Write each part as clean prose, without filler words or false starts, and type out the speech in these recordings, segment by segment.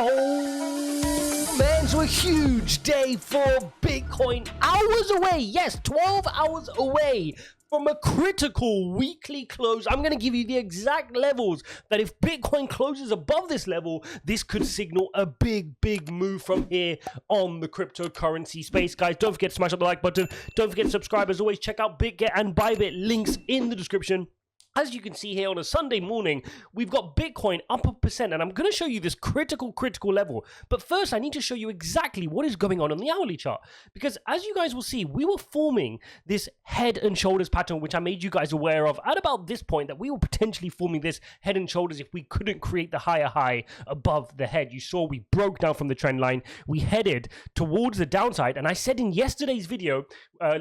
Oh man, so a huge day for Bitcoin. Hours away, yes, 12 hours away from a critical weekly close. I'm going to give you the exact levels that if Bitcoin closes above this level, this could signal a big move from here on the cryptocurrency space. Guys, don't forget to smash up the like button. Don't forget to subscribe. As always, check out BitGet and BYBIT, links in the description. As you can see here on a Sunday morning, we've got Bitcoin up a percent, and I'm going to show you this critical level. But first, I need to show you exactly what is going on the hourly chart. Because as you guys will see, we were forming this head and shoulders pattern, which I made you guys aware of at about this point, that we were potentially forming this head and shoulders if we couldn't create the higher high above the head. You saw we broke down from the trend line. We headed towards the downside, and I said in yesterday's video,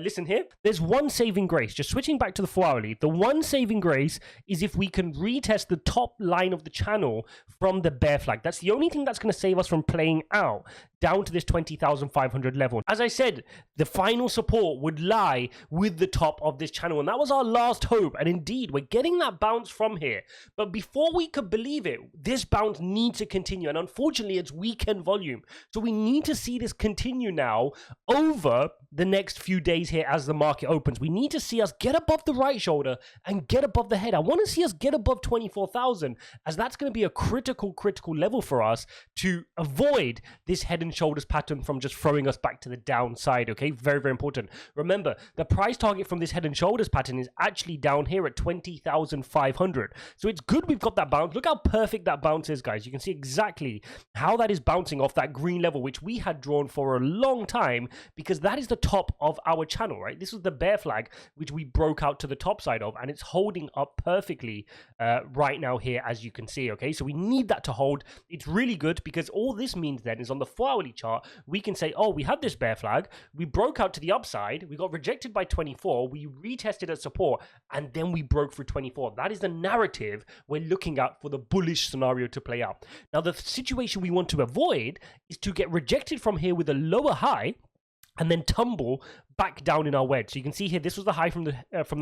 listen here, there's one saving grace. Just switching back to the 4 hourly, the one saving grace is if we can retest the top line of the channel from the bear flag. That's the only thing that's going to save us from playing out down to this 20,500 level. As I said, the final support would lie with the top of this channel, and that was our last hope. And indeed, we're getting that bounce from here. But before we could believe it, this bounce needs to continue, and unfortunately, it's weekend volume. So we need to see this continue now over the next few days here as the market opens. We need to see us get above the right shoulder and get above the head. I want to see us get above 24,000, as that's going to be a critical level for us to avoid this head and shoulders pattern from just throwing us back to the downside. Okay, very important. Remember, the price target from this head and shoulders pattern is actually down here at 20,500. So it's good we've got that bounce. Look how perfect that bounce is, guys. You can see exactly how that is bouncing off that green level, which we had drawn for a long time, because that is the top of our channel, right? This was the bear flag, which we broke out to the top side of, and it's holding up perfectly right now here, as you can see. Okay, so we need that to hold. It's really good, because all this means then is on the 4 hourly chart, we can say, oh, we had this bear flag, we broke out to the upside, we got rejected by 24, we retested at support, and then we broke through 24. That is the narrative we're looking at for the bullish scenario to play out. Now, the situation we want to avoid is to get rejected from here with a lower high and then tumble back down in our wedge. So you can see here, this was the high from the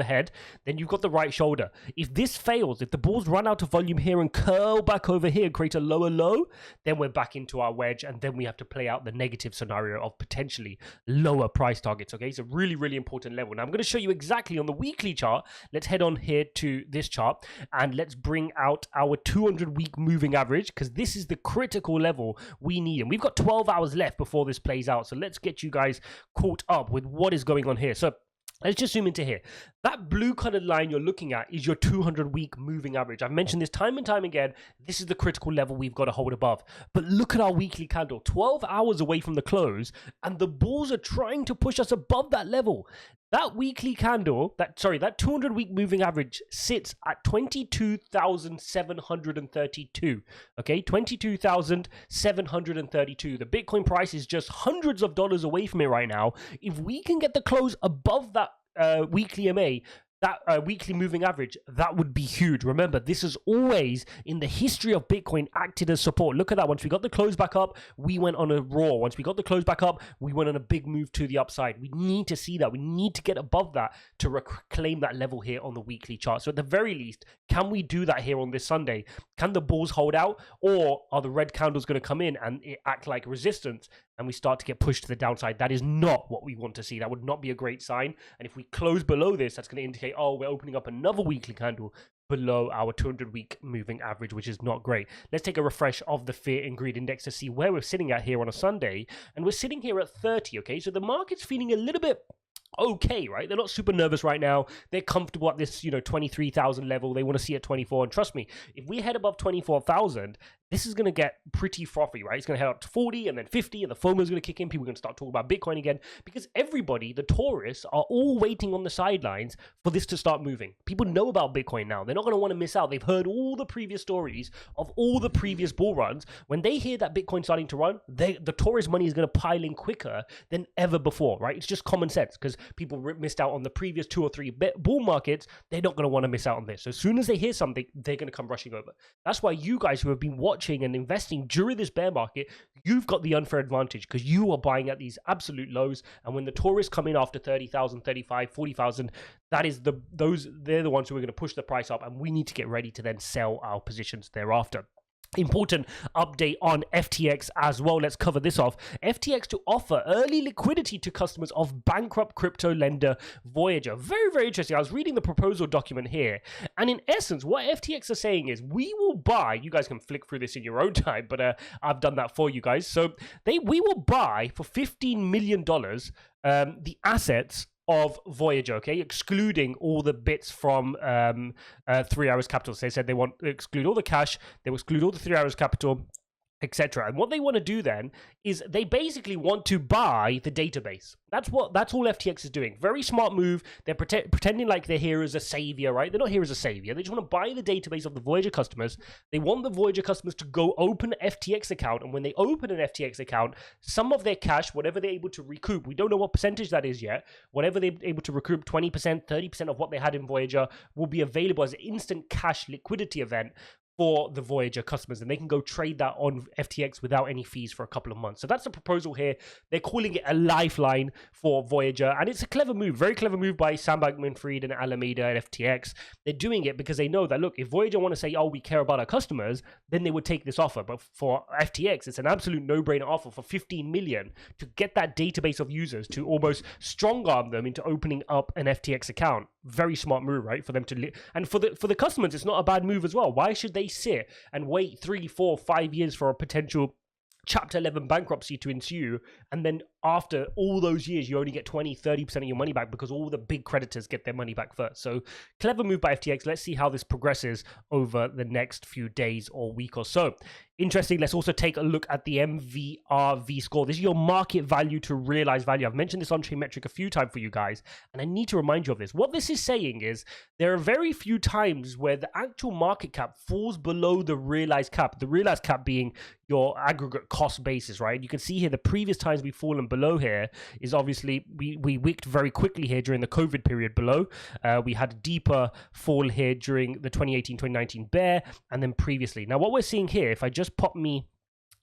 head. Then you've got the right shoulder. If this fails, if the bulls run out of volume here and curl back over here and create a lower low, then we're back into our wedge, and then we have to play out the negative scenario of potentially lower price targets. Okay, so really important level. Now I'm going to show you exactly on the weekly chart. Let's head on here to this chart, and let's bring out our 200-week moving average, because this is the critical level we need, and we've got 12 hours left before this plays out. So let's get you guys caught up with what is going on here. So let's just zoom into here. That blue colored line you're looking at is your 200-week moving average. I've mentioned this time and time again. This is the critical level we've got to hold above. But look at our weekly candle, 12 hours away from the close, and the bulls are trying to push us above that level. That weekly candle, that 200-week moving average sits at 22,732. Okay, 22,732. The Bitcoin price is just hundreds of dollars away from it right now. If we can get the close above that weekly MA, that weekly moving average, that would be huge. Remember, this has always in the history of Bitcoin acted as support. Look at that. Once we got the close back up, we went on a roar. Once we got the close back up, we went on a big move to the upside. We need to see that. We need to get above that to reclaim that level here on the weekly chart. So at the very least, can we do that here on this Sunday? Can the bulls hold out, or are the red candles going to come in and act like resistance and we start to get pushed to the downside? That is not what we want to see. That would not be a great sign. And if we close below this, that's going to indicate, oh, we're opening up another weekly candle below our 200-week moving average, which is not great. Let's take a refresh of the Fear and Greed Index to see where we're sitting at here on a Sunday. And we're sitting here at 30, okay? So the market's feeling a little bit okay, right? They're not super nervous right now. They're comfortable at this, 23,000 level. They want to see at 24. And trust me, if we head above 24,000, this is going to get pretty frothy, right? It's going to head up to 40 and then 50, and the FOMO is going to kick in. People are going to start talking about Bitcoin again, because everybody, the tourists, are all waiting on the sidelines for this to start moving. People know about Bitcoin now. They're not going to want to miss out. They've heard all the previous stories of all the previous bull runs. When they hear that Bitcoin's starting to run, the tourist money is going to pile in quicker than ever before, right? It's just common sense, because people missed out on the previous 2 or 3 bull markets. They're not going to want to miss out on this. So as soon as they hear something, they're going to come rushing over. That's why you guys who have been watching and investing during this bear market, you've got the unfair advantage, because you are buying at these absolute lows. And when the tourists come in after 30,000, 35, 40,000, that is they're the ones who are going to push the price up, and we need to get ready to then sell our positions thereafter. Important update on FTX as well. Let's cover this off. FTX to offer early liquidity to customers of bankrupt crypto lender Voyager. Very, very interesting. I was reading the proposal document here, and in essence, what FTX are saying is we will buy. You guys can flick through this in your own time, but I've done that for you guys. So we will buy for $15 million the assets of Voyager, okay, excluding all the bits from 3 Hours Capital. So they said they want to exclude all the cash, they will exclude all the 3 Hours Capital, etc. And what they want to do then is they basically want to buy the database. That's all FTX is doing. Very smart move. They're pretending like they're here as a savior, right? They're not here as a savior. They just want to buy the database of the Voyager customers. They want the Voyager customers to go open an FTX account, and when they open an FTX account, some of their cash, whatever they're able to recoup, we don't know what percentage that is yet, whatever they're able to recoup, 20%, 30% of what they had in Voyager will be available as an instant cash liquidity event for the Voyager customers, and they can go trade that on FTX without any fees for a couple of months. So that's the proposal here. They're calling it a lifeline for Voyager, and it's a clever move, very clever move by Sam Bankman-Fried and Alameda and FTX. They're doing it because they know that, look, if Voyager want to say, oh, we care about our customers, then they would take this offer. But for FTX, it's an absolute no-brainer offer for $15 million to get that database of users, to almost strong-arm them into opening up an FTX account. Very smart move, right? For them to and for the customers, it's not a bad move as well. Why should they sit and wait 3, 4, 5 years for a potential Chapter 11 bankruptcy to ensue, and then after all those years you only get 20-30% of your money back because all the big creditors get their money back first? So clever move by FTX. Let's see how this progresses over the next few days or week or so. Interesting. Let's also take a look at the MVRV score. This is your market value to realized value. I've mentioned this on-chain metric a few times for you guys, and I need to remind you of this. What this is saying is there are very few times where the actual market cap falls below the realized cap. The realized cap being your aggregate cost basis, right? You can see here the previous times we've fallen below here is obviously we wicked very quickly here during the COVID period below. We had a deeper fall here during the 2018-2019 bear, and then previously. Now what we're seeing here, if I just pop me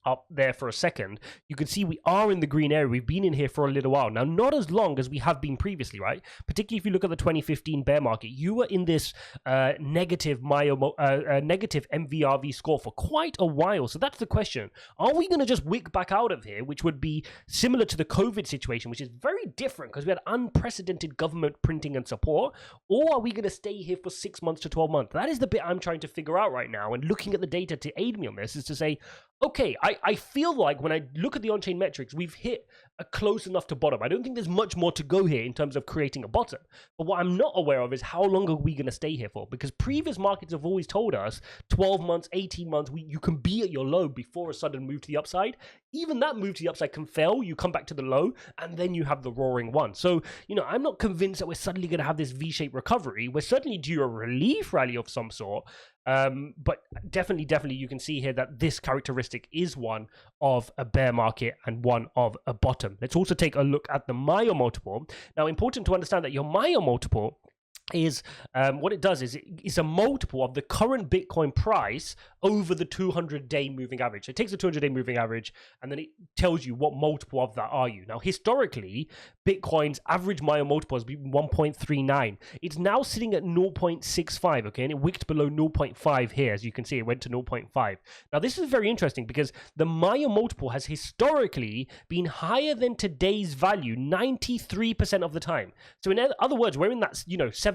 up there for a second, you can see we are in the green area. We've been in here for a little while now, not as long as we have been previously, right? Particularly if you look at the 2015 bear market, you were in this negative MVRV score for quite a while. So that's the question: are we going to just wick back out of here, which would be similar to the COVID situation, which is very different because we had unprecedented government printing and support, or are we going to stay here for 6 months to 12 months? That is the bit I'm trying to figure out right now, and looking at the data to aid me on this is to say, okay, I feel like when I look at the on-chain metrics, we've hit a close enough to bottom. I don't think there's much more to go here in terms of creating a bottom. But what I'm not aware of is how long are we going to stay here for? Because previous markets have always told us 12 months, 18 months, you can be at your low before a sudden move to the upside. Even that move to the upside can fail. You come back to the low, and then you have the roaring one. So, I'm not convinced that we're suddenly going to have this V-shaped recovery. We're certainly due a relief rally of some sort. But definitely you can see here that this characteristic is one of a bear market and one of a bottom. Let's also take a look at the Maya multiple. Now, important to understand that your Maya multiple is what it does is it's a multiple of the current Bitcoin price over the 200-day moving average. So it takes the 200-day moving average and then it tells you what multiple of that are you. Now, historically, Bitcoin's average Maya multiple has been 1.39. It's now sitting at 0.65, okay? And it wicked below 0.5 here. As you can see, it went to 0.5. Now, this is very interesting because the Maya multiple has historically been higher than today's value 93% of the time. So in other words, we're in that,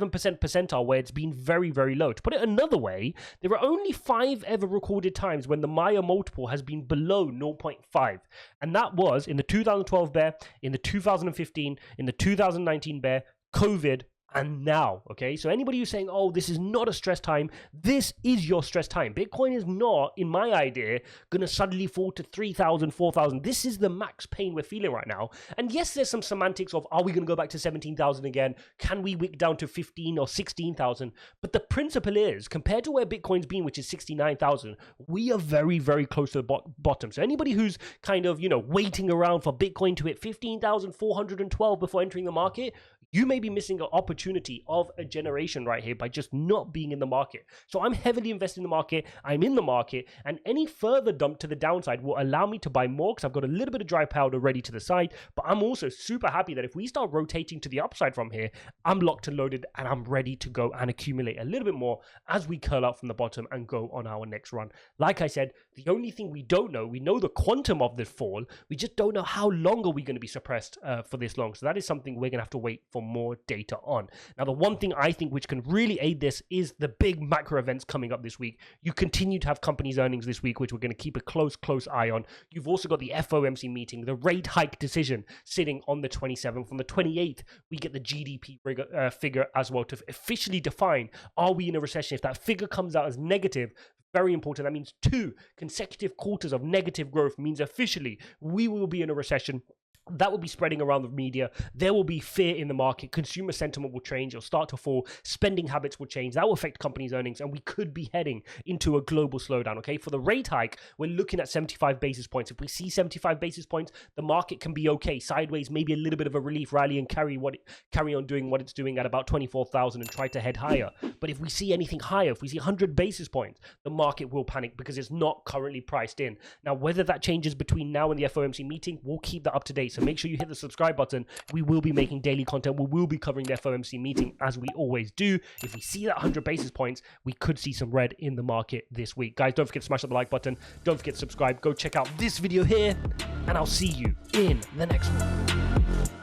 7% percentile where it's been very, very low. To put it another way, there are only 5 ever recorded times when the Maya multiple has been below 0.5. And that was in the 2012 bear, in the 2015, in the 2019 bear, COVID, and now, okay? So anybody who's saying, oh, this is not a stress time, this is your stress time. Bitcoin is not, in my idea, going to suddenly fall to 3,000, 4,000. This is the max pain we're feeling right now. And yes, there's some semantics of, are we going to go back to 17,000 again? Can we wick down to 15 or 16,000? But the principle is, compared to where Bitcoin's been, which is 69,000, we are very, very close to the bottom. So anybody who's kind of, waiting around for Bitcoin to hit 15,412 before entering the market, You may be missing an opportunity of a generation right here by just not being in the market. So I'm heavily invested in the market. I'm in the market, and any further dump to the downside will allow me to buy more because I've got a little bit of dry powder ready to the side. But I'm also super happy that if we start rotating to the upside from here, I'm locked and loaded and I'm ready to go and accumulate a little bit more as we curl out from the bottom and go on our next run. Like I said, the only thing we don't know, we know the quantum of this fall, we just don't know how long are we going to be suppressed for this long. So that is something we're going to have to wait for more data on. Now, the one thing I think which can really aid this is the big macro events coming up this week. You continue to have companies' earnings this week, which we're going to keep a close eye on. You've also got the FOMC meeting, the rate hike decision sitting on the 27th. On the 28th, we get the GDP figure as well to officially define, are we in a recession? If that figure comes out as negative, very important. That means 2 consecutive quarters of negative growth means officially we will be in a recession. That will be spreading around the media. There will be fear in the market. Consumer sentiment will change. It'll start to fall. Spending habits will change. That will affect companies' earnings, and we could be heading into a global slowdown, okay? For the rate hike, we're looking at 75 basis points. If we see 75 basis points, the market can be okay. Sideways, maybe a little bit of a relief rally and carry on doing what it's doing at about 24,000 and try to head higher. But if we see anything higher, if we see 100 basis points, the market will panic because it's not currently priced in. Now, whether that changes between now and the FOMC meeting, we'll keep that up to date. So make sure you hit the subscribe button. We will be making daily content. We will be covering the FOMC meeting as we always do. If we see that 100 basis points, we could see some red in the market this week. Guys, don't forget to smash up the like button. Don't forget to subscribe. Go check out this video here, and I'll see you in the next one.